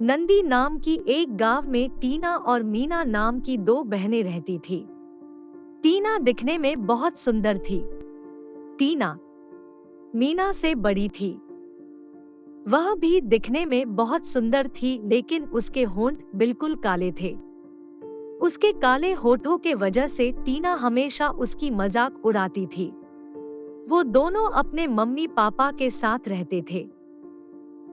नंदी नाम की एक गांव में टीना और मीना नाम की दो बहनें रहती थी। टीना दिखने में बहुत सुंदर थी। टीना मीना से बड़ी थी। वह भी दिखने में बहुत सुंदर थी, लेकिन उसके होंठ बिल्कुल काले थे। उसके काले होठों के वजह से टीना हमेशा उसकी मजाक उड़ाती थी। वो दोनों अपने मम्मी पापा के साथ रहते थे।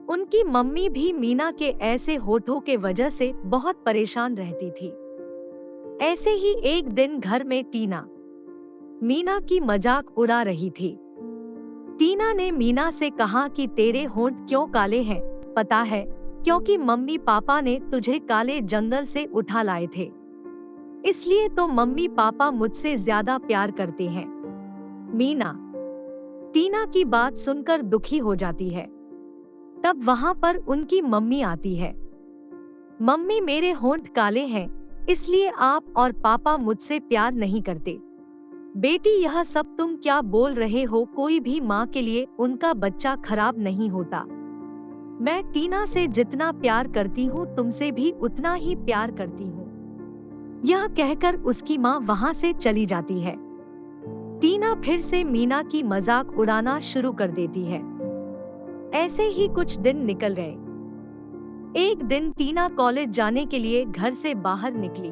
उनकी मम्मी भी मीना के ऐसे होठों के वजह से बहुत परेशान रहती थी। ऐसे ही एक दिन घर में टीना मीना की मजाक उड़ा रही थी। टीना ने मीना से कहा कि तेरे होंठ क्यों काले हैं? पता है, क्योंकि मम्मी पापा ने तुझे काले जंगल से उठा लाए थे, इसलिए तो मम्मी पापा मुझसे ज्यादा प्यार करते हैं। मीना टीना की बात सुनकर दुखी हो जाती है। तब वहां पर उनकी मम्मी आती है। मम्मी, मेरे होंठ काले हैं, इसलिए आप और पापा मुझसे प्यार नहीं करते। बेटी, यह सब तुम क्या बोल रहे हो? कोई भी माँ के लिए उनका बच्चा खराब नहीं होता। मैं टीना से जितना प्यार करती हूँ, तुमसे भी उतना ही प्यार करती हूँ। यह कहकर उसकी माँ वहाँ से चली जाती है। टीना फिर से मीना की मजाक उड़ाना शुरू कर देती है। ऐसे ही कुछ दिन निकल गए। एक दिन टीना कॉलेज जाने के लिए घर से बाहर निकली।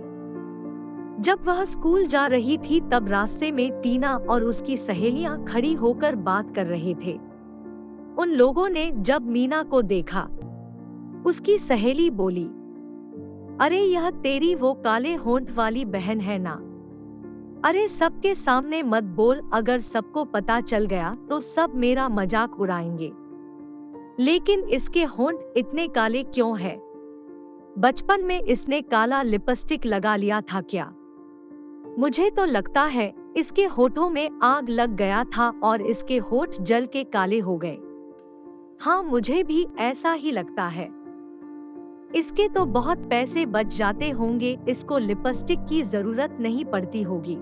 जब वह स्कूल जा रही थी, तब रास्ते में टीना और उसकी सहेलियां खड़ी होकर बात कर रहे थे। उन लोगों ने जब मीना को देखा, उसकी सहेली बोली, अरे यह तेरी वो काले होंठ वाली बहन है ना? अरे सबके सामने मत बोल, अगर सबको पता चल गया तो सब मेरा मजाक उड़ाएंगे। लेकिन इसके होंठ इतने काले क्यों है? बचपन में इसने काला लिपस्टिक लगा लिया था क्या? मुझे तो लगता है इसके होठों में आग लग गया था और इसके होठ जल के काले हो गए। हाँ, मुझे भी ऐसा ही लगता है। इसके तो बहुत पैसे बच जाते होंगे, इसको लिपस्टिक की जरूरत नहीं पड़ती होगी।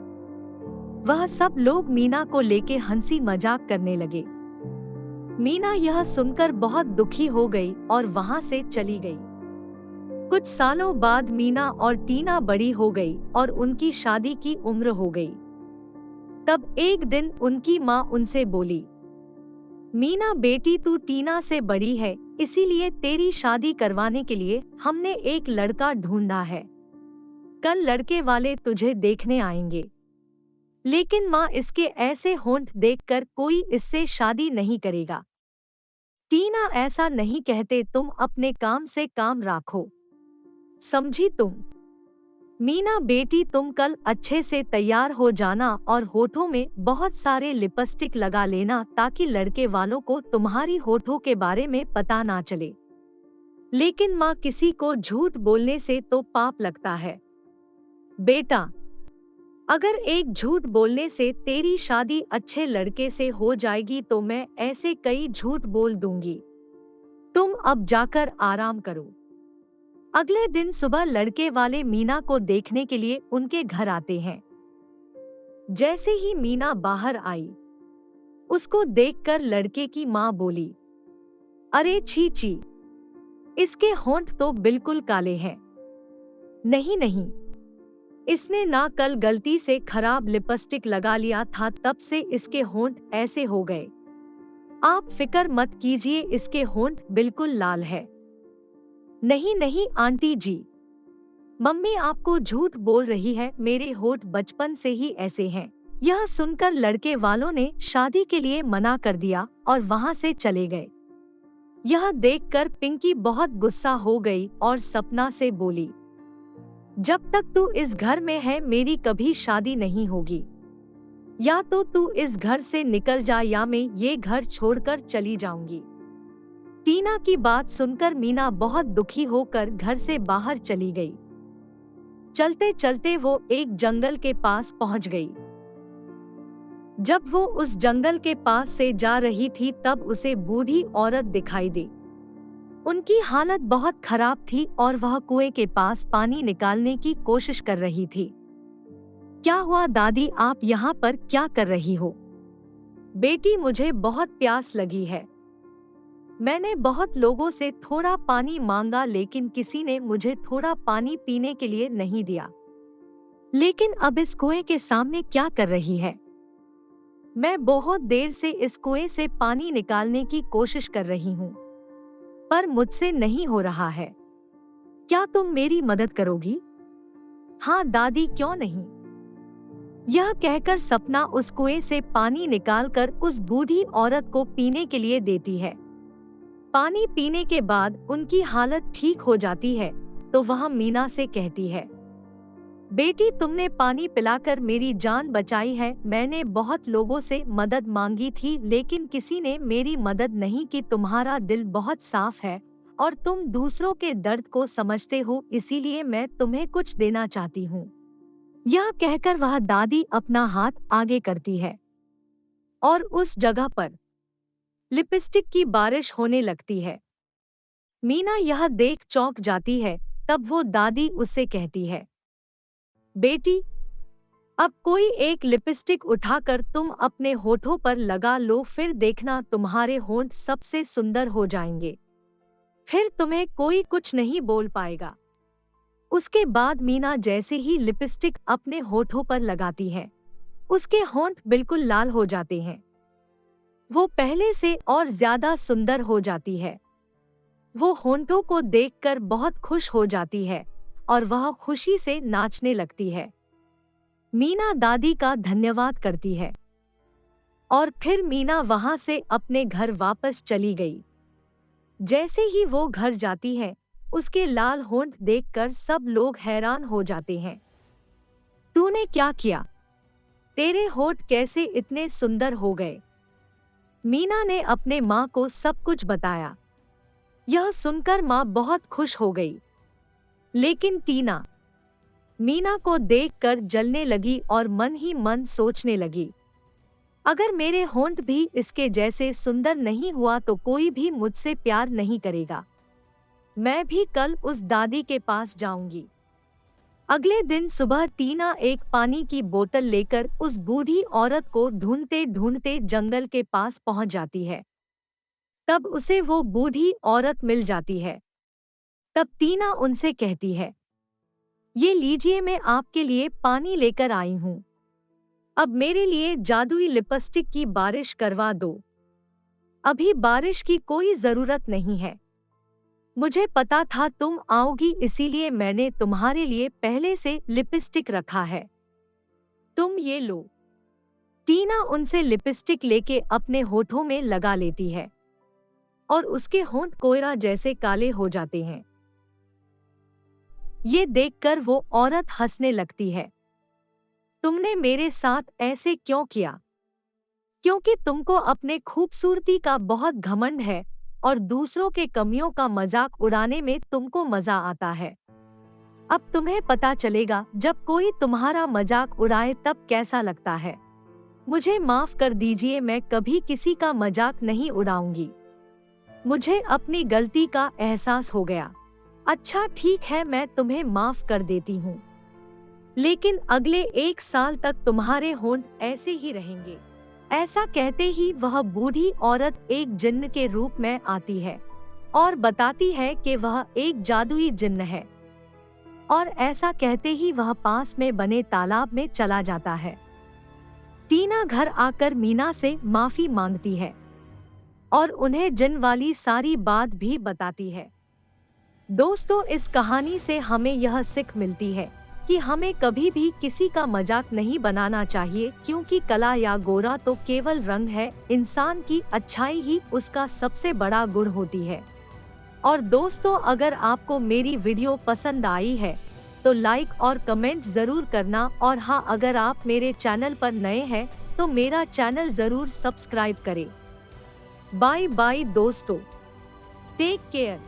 वह सब लोग मीना को लेके हंसी मजाक करने लगे। मीना यह सुनकर बहुत दुखी हो गई और वहां से चली गई। कुछ सालों बाद मीना और टीना बड़ी हो गई और उनकी शादी की उम्र हो गई। तब एक दिन उनकी माँ उनसे बोली, मीना बेटी, तू टीना से बड़ी है, इसीलिए तेरी शादी करवाने के लिए हमने एक लड़का ढूंढा है। कल लड़के वाले तुझे देखने आएंगे। लेकिन माँ, इसके ऐसे होंठ देखकर कोई इससे शादी नहीं करेगा। टीना, ऐसा नहीं कहते, तुम अपने काम से काम रखो, समझी तुम? मीना बेटी, तुम कल अच्छे से तैयार हो जाना और होठों में बहुत सारे लिपस्टिक लगा लेना, ताकि लड़के वालों को तुम्हारी होठों के बारे में पता ना चले। लेकिन माँ, किसी को झूठ बोलने से तो पाप लगता है। बेटा, अगर एक झूठ बोलने से तेरी शादी अच्छे लड़के से हो जाएगी तो मैं ऐसे कई झूठ बोल दूंगी। तुम अब जाकर आराम करो। अगले दिन सुबह लड़के वाले मीना को देखने के लिए उनके घर आते हैं। जैसे ही मीना बाहर आई, उसको देखकर लड़के की माँ बोली, अरे छी छी, इसके होंठ तो बिल्कुल काले हैं। नहीं नहीं, इसने ना कल गलती से खराब लिपस्टिक लगा लिया था, तब से इसके होंठ ऐसे हो गए। आप फिक्र मत कीजिए, इसके होंठ बिल्कुल लाल है। नहीं नहीं आंटी जी, मम्मी आपको झूठ बोल रही है, मेरे होठ बचपन से ही ऐसे हैं। यह सुनकर लड़के वालों ने शादी के लिए मना कर दिया और वहां से चले गए। यह देखकर पिंकी बहुत गुस्सा हो गई और सपना से बोली, जब तक तू इस घर में है मेरी कभी शादी नहीं होगी। या तो तू इस घर से निकल जा या मैं ये घर छोड़कर चली जाऊंगी। टीना की बात सुनकर मीना बहुत दुखी होकर घर से बाहर चली गई। चलते चलते वो एक जंगल के पास पहुंच गई। जब वो उस जंगल के पास से जा रही थी, तब उसे बूढ़ी औरत दिखाई दी। उनकी हालत बहुत खराब थी और वह कुएं के पास पानी निकालने की कोशिश कर रही थी। क्या हुआ दादी, आप यहाँ पर क्या कर रही हो? बेटी, मुझे बहुत प्यास लगी है। मैंने बहुत लोगों से थोड़ा पानी मांगा लेकिन किसी ने मुझे थोड़ा पानी पीने के लिए नहीं दिया। लेकिन अब इस कुएं के सामने क्या कर रही है? मैं बहुत देर से इस कुएं से पानी निकालने की कोशिश कर रही हूँ, पर मुझसे नहीं हो रहा है। क्या तुम मेरी मदद करोगी? हाँ दादी, क्यों नहीं। यह कहकर सपना उस कुएं से पानी निकालकर उस बूढ़ी औरत को पीने के लिए देती है। पानी पीने के बाद उनकी हालत ठीक हो जाती है तो वह मीना से कहती है, बेटी, तुमने पानी पिलाकर मेरी जान बचाई है। मैंने बहुत लोगों से मदद मांगी थी लेकिन किसी ने मेरी मदद नहीं की। तुम्हारा दिल बहुत साफ है और तुम दूसरों के दर्द को समझते हो, इसीलिए मैं तुम्हें कुछ देना चाहती हूँ। यह कहकर वह दादी अपना हाथ आगे करती है और उस जगह पर लिपस्टिक की बारिश होने लगती है। मीना यह देख चौंक जाती है। तब वो दादी उससे कहती है, बेटी, अब कोई एक लिपस्टिक उठाकर तुम अपने होठों पर लगा लो, फिर देखना तुम्हारे होंठ सबसे सुंदर हो जाएंगे। फिर तुम्हें कोई कुछ नहीं बोल पाएगा। उसके बाद मीना जैसे ही लिपस्टिक अपने होठों पर लगाती है, उसके होंठ बिल्कुल लाल हो जाते हैं। वो पहले से और ज्यादा सुंदर हो जाती है। वो होंठों को देखकर बहुत खुश हो जाती है और वह खुशी से नाचने लगती है। मीना दादी का धन्यवाद करती है और फिर मीना वहां से अपने घर वापस चली गई। जैसे ही वो घर जाती है, उसके लाल होंठ देखकर सब लोग हैरान हो जाते हैं। तूने क्या किया? तेरे होंठ कैसे इतने सुंदर हो गए? मीना ने अपने माँ को सब कुछ बताया। यह सुनकर माँ बहुत खुश हो गई। लेकिन टीना मीना को देखकर जलने लगी और मन ही मन सोचने लगी, अगर मेरे होंठ भी इसके जैसे सुंदर नहीं हुआ तो कोई भी मुझसे प्यार नहीं करेगा। मैं भी कल उस दादी के पास जाऊंगी। अगले दिन सुबह टीना एक पानी की बोतल लेकर उस बूढ़ी औरत को ढूंढते ढूंढते जंगल के पास पहुंच जाती है। तब उसे वो बूढ़ी औरत मिल जाती है। तब टीना उनसे कहती है, ये लीजिए, मैं आपके लिए पानी लेकर आई हूँ। अब मेरे लिए जादुई लिपस्टिक की बारिश करवा दो। अभी बारिश की कोई जरूरत नहीं है। मुझे पता था तुम आओगी, इसीलिए मैंने तुम्हारे लिए पहले से लिपस्टिक रखा है। तुम ये लो। टीना उनसे लिपस्टिक लेके अपने होठों में लगा लेती है और उसके होंठ कोयला जैसे काले हो जाते हैं। ये देखकर वो औरत हंसने लगती है। तुमने मेरे साथ ऐसे क्यों किया? क्योंकि तुमको अपने खूबसूरती का बहुत घमंड है और दूसरों के कमियों का मजाक उड़ाने में तुमको मजा आता है। अब तुम्हें पता चलेगा जब कोई तुम्हारा मजाक उड़ाए तब कैसा लगता है। मुझे माफ कर दीजिए, मैं कभी किसी का मजाक नहीं उड़ाऊंगी। मुझे अपनी गलती का एहसास हो गया। अच्छा ठीक है, मैं तुम्हें माफ कर देती हूँ, लेकिन अगले 1 साल तक तुम्हारे होंठ ऐसे ही रहेंगे। ऐसा कहते ही वह बूढ़ी औरत एक जिन्न के रूप में आती है और बताती है कि वह एक जादुई जिन्न है। और ऐसा कहते ही वह पास में बने तालाब में चला जाता है। टीना घर आकर मीना से माफी मांगती है और उन्हें जिन्न वाली सारी बात भी बताती है। दोस्तों, इस कहानी से हमें यह सीख मिलती है कि हमें कभी भी किसी का मजाक नहीं बनाना चाहिए, क्योंकि काला या गोरा तो केवल रंग है, इंसान की अच्छाई ही उसका सबसे बड़ा गुण होती है। और दोस्तों, अगर आपको मेरी वीडियो पसंद आई है तो लाइक और कमेंट जरूर करना, और हाँ, अगर आप मेरे चैनल पर नए हैं तो मेरा चैनल जरूर सब्सक्राइब करें। बाय बाय दोस्तों, टेक केयर।